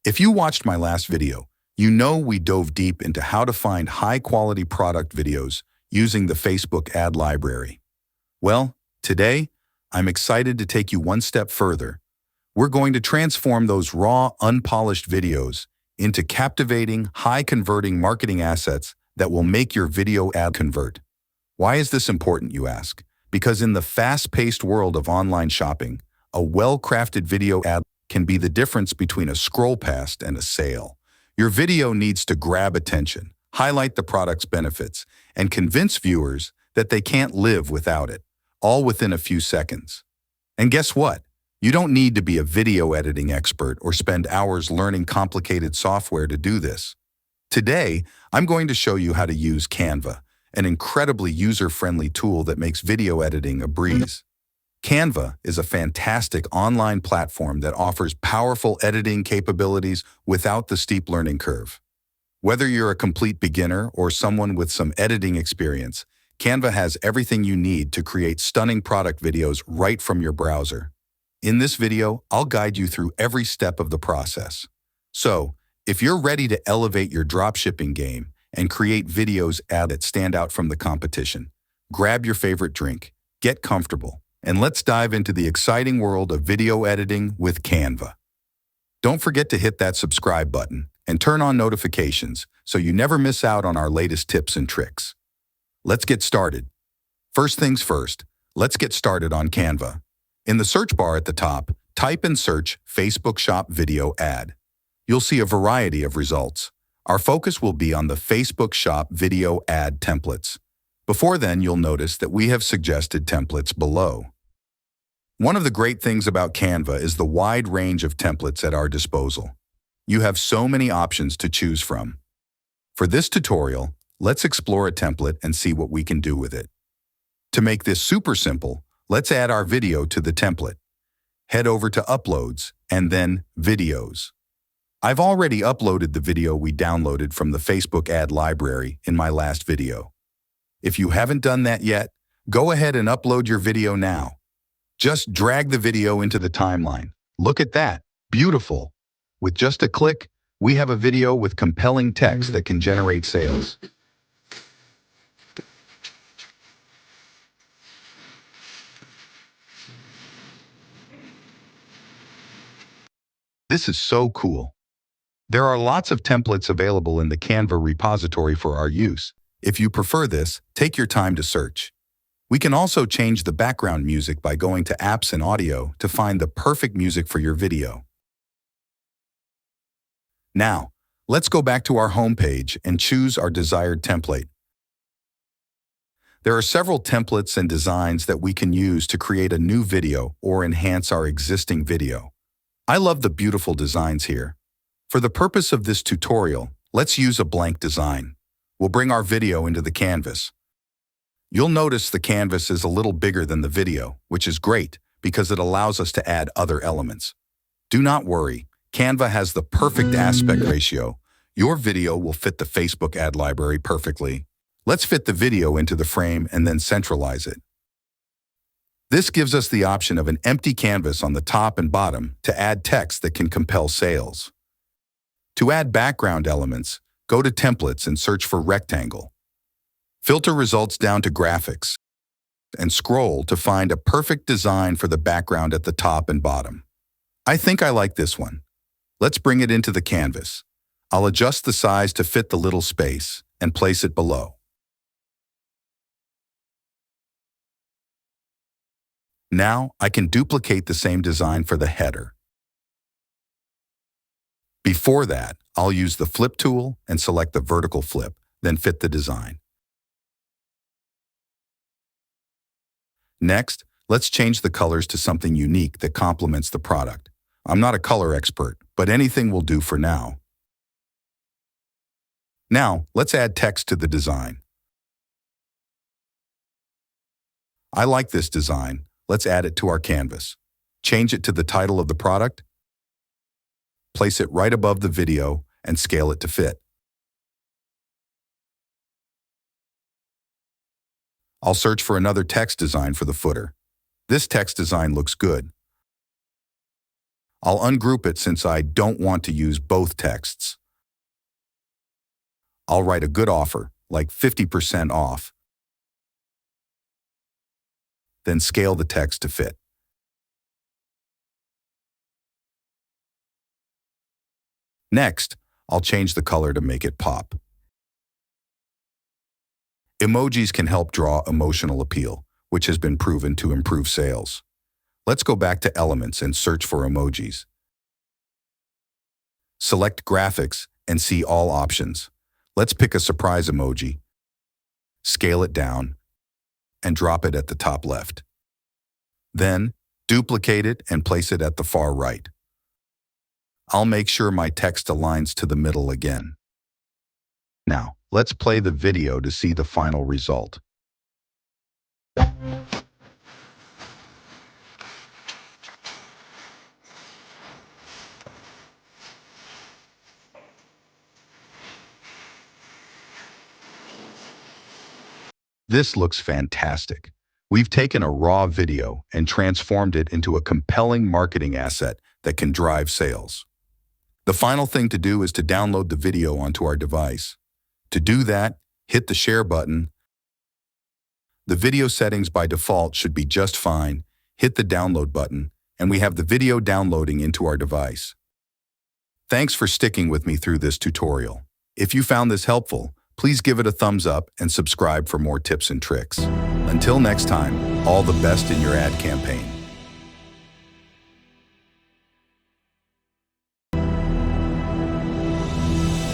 If you watched my last video, you know we dove deep into how to find high-quality product videos using the Facebook ad library. Well, today, I'm excited to take you one step further. We're going to transform those raw, unpolished videos into captivating, high-converting marketing assets that will make your video ad convert. Why is this important, you ask? Because in the fast-paced world of online shopping, a well-crafted video ad can be the difference between a scroll past and a sale. Your video needs to grab attention, highlight the product's benefits, and convince viewers that they can't live without it, all within a few seconds. And guess what? You don't need to be a video editing expert or spend hours learning complicated software to do this. Today, I'm going to show you how to use Canva, an incredibly user-friendly tool that makes video editing a breeze. Canva is a fantastic online platform that offers powerful editing capabilities without the steep learning curve. Whether you're a complete beginner or someone with some editing experience, Canva has everything you need to create stunning product videos right from your browser. In this video, I'll guide you through every step of the process. So, if you're ready to elevate your dropshipping game and create videos that stand out from the competition, grab your favorite drink, get comfortable, and let's dive into the exciting world of video editing with Canva. Don't forget to hit that subscribe button and turn on notifications so you never miss out on our latest tips and tricks. Let's get started. First things first, let's get started on Canva. In the search bar at the top, type and search Facebook Shop Video Ad. You'll see a variety of results. Our focus will be on the Facebook Shop Video Ad templates. Before then, you'll notice that we have suggested templates below. One of the great things about Canva is the wide range of templates at our disposal. You have so many options to choose from. For this tutorial, let's explore a template and see what we can do with it. To make this super simple, let's add our video to the template. Head over to Uploads and then Videos. I've already uploaded the video we downloaded from the Facebook ad library in my last video. If you haven't done that yet, go ahead and upload your video now. Just drag the video into the timeline. Look at that, beautiful. With just a click, we have a video with compelling text that can generate sales. This is so cool. There are lots of templates available in the Canva repository for our use. If you prefer this, take your time to search. We can also change the background music by going to Apps and Audio to find the perfect music for your video. Now, let's go back to our home page and choose our desired template. There are several templates and designs that we can use to create a new video or enhance our existing video. I love the beautiful designs here. For the purpose of this tutorial, let's use a blank design. We'll bring our video into the canvas. You'll notice the canvas is a little bigger than the video, which is great because it allows us to add other elements. Do not worry, Canva has the perfect aspect ratio. Your video will fit the Facebook ad library perfectly. Let's fit the video into the frame and then centralize it. This gives us the option of an empty canvas on the top and bottom to add text that can compel sales. To add background elements, go to Templates and search for Rectangle. Filter results down to Graphics and scroll to find a perfect design for the background at the top and bottom. I think I like this one. Let's bring it into the canvas. I'll adjust the size to fit the little space and place it below. Now I can duplicate the same design for the header. Before that, I'll use the Flip tool and select the vertical flip, then fit the design. Next, let's change the colors to something unique that complements the product. I'm not a color expert, but anything will do for now. Now, let's add text to the design. I like this design. Let's add it to our canvas. Change it to the title of the product. Place it right above the video and scale it to fit. I'll search for another text design for the footer. This text design looks good. I'll ungroup it since I don't want to use both texts. I'll write a good offer, like 50% off, then scale the text to fit. Next, I'll change the color to make it pop. Emojis can help draw emotional appeal, which has been proven to improve sales. Let's go back to Elements and search for emojis. Select Graphics and see all options. Let's pick a surprise emoji, scale it down, and drop it at the top left. Then, duplicate it and place it at the far right. I'll make sure my text aligns to the middle again. Now, let's play the video to see the final result. This looks fantastic. We've taken a raw video and transformed it into a compelling marketing asset that can drive sales. The final thing to do is to download the video onto our device. To do that, hit the share button. The video settings by default should be just fine. Hit the download button, and we have the video downloading into our device. Thanks for sticking with me through this tutorial. If you found this helpful, please give it a thumbs up and subscribe for more tips and tricks. Until next time, all the best in your ad campaign.